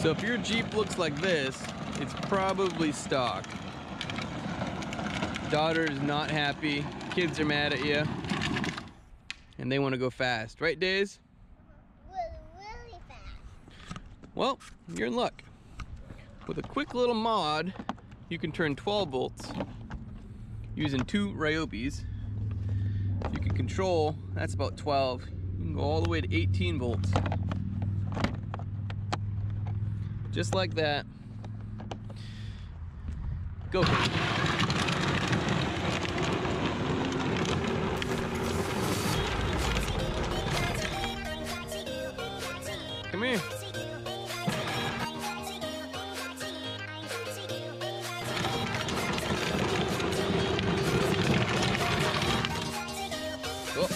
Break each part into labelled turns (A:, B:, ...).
A: So if your Jeep looks like this, it's probably stock. Daughter is not happy, kids are mad at you, and they want to go fast. Right, Days?
B: Really fast.
A: Well, you're in luck. With a quick little mod, you can turn 12 volts using 2 Ryobis. You can control, that's about 12. You can go all the way to 18 volts. Just like that. Go. Come here. Go.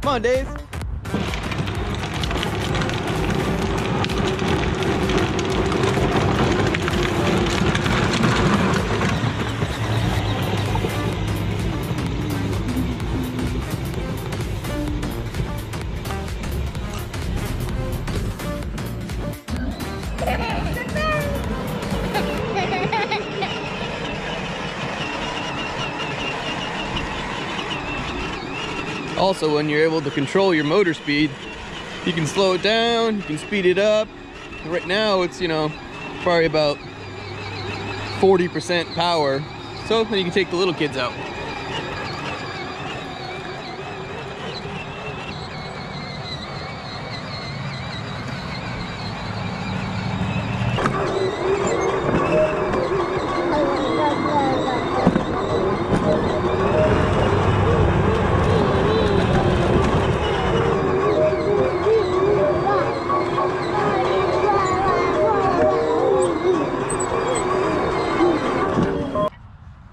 A: Come on, Dave. Also, when you're able to control your motor speed, you can slow it down, you can speed it up. Right now it's, you know, probably about 40% power. So then you can take the little kids out.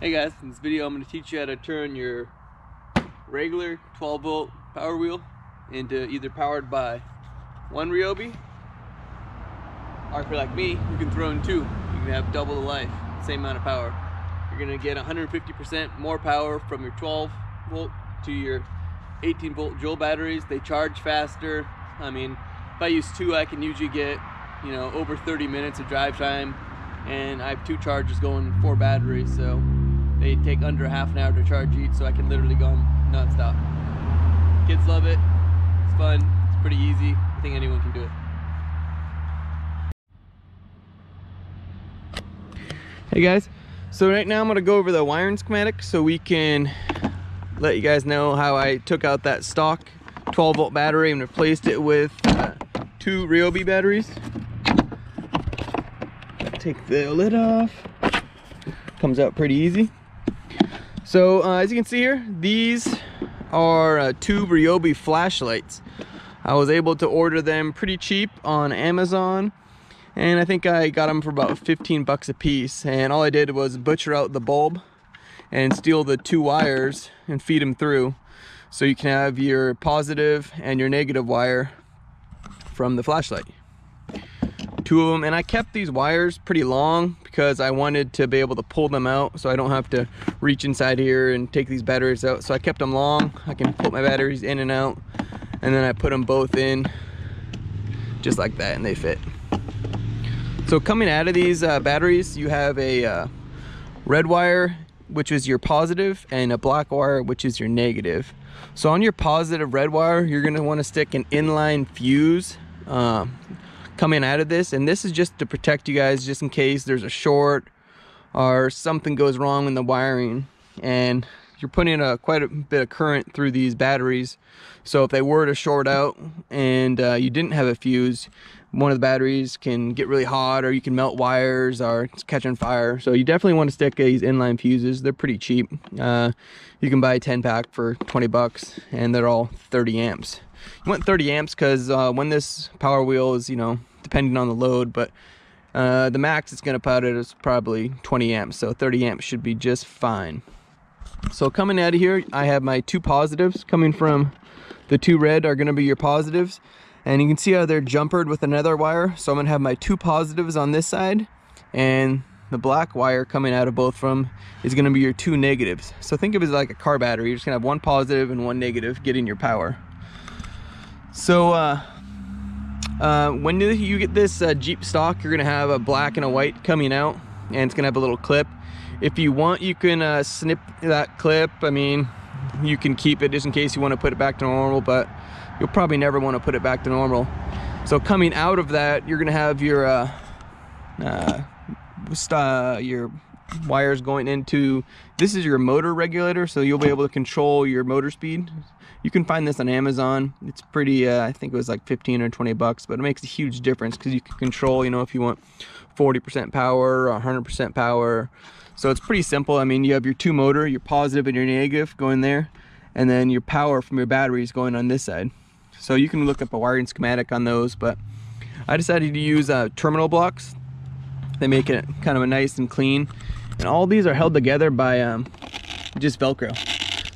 A: Hey guys, in this video I'm going to teach you how to turn your regular 12 volt power wheel into either powered by 1 Ryobi, or if you're like me, you can throw in 2. You can have double the life, same amount of power. You're going to get 150% more power from your 12 volt to your 18 volt Joule batteries. They charge faster. I mean, if I use 2, I can usually get, you know, over 30 minutes of drive time, and I have 2 chargers going, 4 batteries, so they take under half an hour to charge each, so I can literally go non-stop. Kids love it. It's fun. It's pretty easy. I think anyone can do it. Hey guys, so right now I'm going to go over the wiring schematic so we can let you guys know how I took out that stock 12 volt battery and replaced it with 2 Ryobi batteries. Take the lid off. Comes out pretty easy. So as you can see here, these are 2 Ryobi flashlights. I was able to order them pretty cheap on Amazon, and I think I got them for about 15 bucks a piece. And all I did was butcher out the bulb and steal the 2 wires and feed them through, so you can have your positive and your negative wire from the flashlight. 2 of them, and I kept these wires pretty long because I wanted to be able to pull them out so I don't have to reach inside here and take these batteries out. So I kept them long. I can put my batteries in and out, and then I put them both in just like that, and they fit. So coming out of these batteries, you have a red wire, which is your positive, and a black wire, which is your negative. So on your positive red wire, you're going to want to stick an inline fuse coming out of this, and this is just to protect you guys, just in case there's a short or something goes wrong in the wiring, and you're putting quite a bit of current through these batteries. So if they were to short out and you didn't have a fuse, one of the batteries can get really hot, or you can melt wires, or it's catching fire. So you definitely want to stick these inline fuses. They're pretty cheap. You can buy a 10-pack for 20 bucks, and they're all 30 amps. You want 30 amps because when this power wheel is, you know, depending on the load, but the max it's going to put it is probably 20 amps, so 30 amps should be just fine. So coming out of here, I have my 2 positives coming from The two red are gonna be your positives. And you can see how they're jumpered with another wire. So I'm gonna have my two positives on this side, and the black wire coming out of both from is gonna be your two negatives. So think of it as like a car battery. You're just gonna have one positive and one negative getting your power. So when you get this Jeep stock, you're gonna have a black and a white coming out, and it's gonna have a little clip. If you want, you can snip that clip. I mean, you can keep it just in case you want to put it back to normal, but you'll probably never want to put it back to normal. So coming out of that, you're gonna have your wires going into, this is your motor regulator, so you'll be able to control your motor speed. You can find this on Amazon. It's pretty, I think it was like 15 or 20 bucks, but it makes a huge difference because you can control, you know, if you want 40% power or 100% power. So it's pretty simple. I mean, you have your two motor, your positive and your negative going there, and then your power from your batteries going on this side. So you can look up a wiring schematic on those, but I decided to use terminal blocks. They make it kind of a nice and clean, and all these are held together by just Velcro.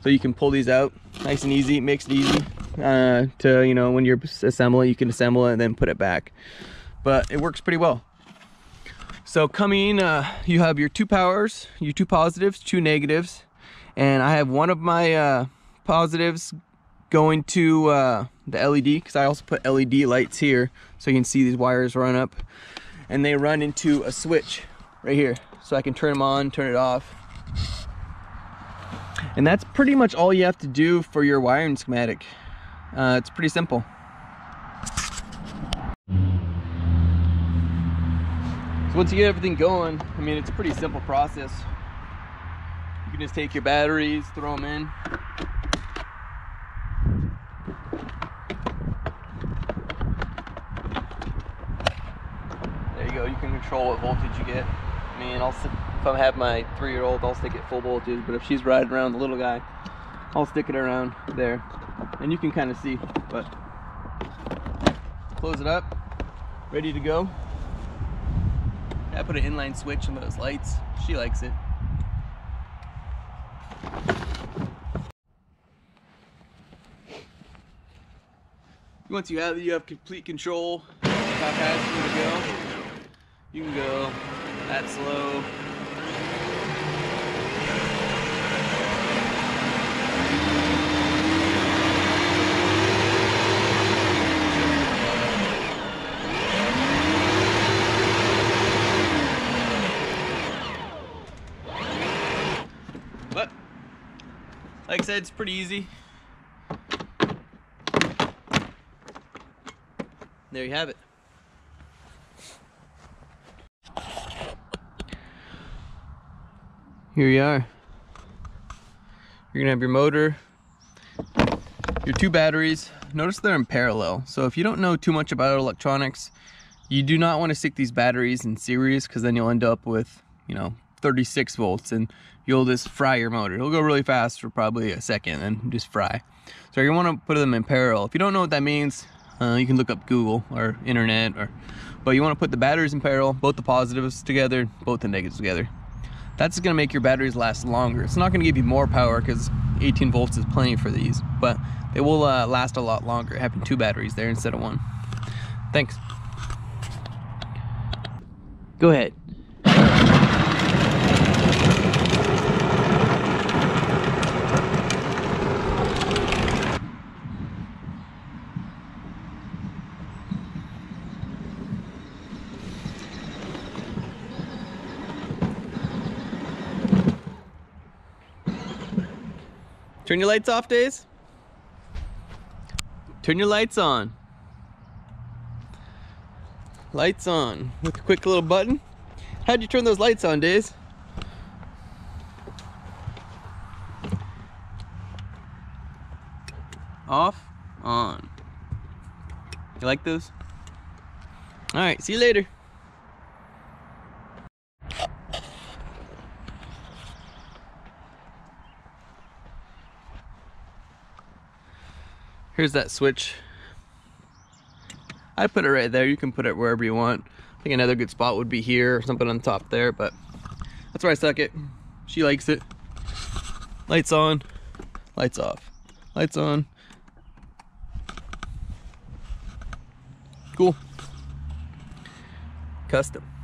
A: So you can pull these out nice and easy. It makes it easy to, you know, when you're assembling, you can assemble it and then put it back. But it works pretty well. So coming, you have your two powers, your two positives, two negatives, and I have one of my positives going to the LED, because I also put LED lights here so you can see these wires run up, and they run into a switch right here, so I can turn them on, turn it off. And that's pretty much all you have to do for your wiring schematic. It's pretty simple. So once you get everything going, I mean, it's a pretty simple process. You can just take your batteries, throw them in. There you go. You can control what voltage you get. I mean, if I have my 3-year-old, I'll stick it full voltage, but if she's riding around the little guy, I'll stick it around there. And you can kind of see, but close it up, ready to go. I put an inline switch in those lights. She likes it. Once you have it, you have complete control of how fast you want to go. You can go that slow. But like I said, it's pretty easy. There you have it. Here you are. You're gonna have your motor, your two batteries. Notice they're in parallel. So if you don't know too much about electronics, you do not want to stick these batteries in series, because then you'll end up with, you know, 36 volts and you'll just fry your motor. It'll go really fast for probably a second and just fry. So you want to put them in parallel. If you don't know what that means, you can look up Google or internet, but you want to put the batteries in parallel, both the positives together, both the negatives together. That's going to make your batteries last longer. It's not going to give you more power, because 18 volts is plenty for these, but they will last a lot longer having two batteries there instead of one. Thanks. Go ahead. Turn your lights off, Days. Turn your lights on. Lights on with a quick little button. How'd you turn those lights on, Days? Off, on. You like those? All right, see you later. Here's that switch. I put it right there. You can put it wherever you want. I think another good spot would be here or something on top there, but that's where I stuck it. She likes it. Lights on, lights off. Lights on, Cool. Custom.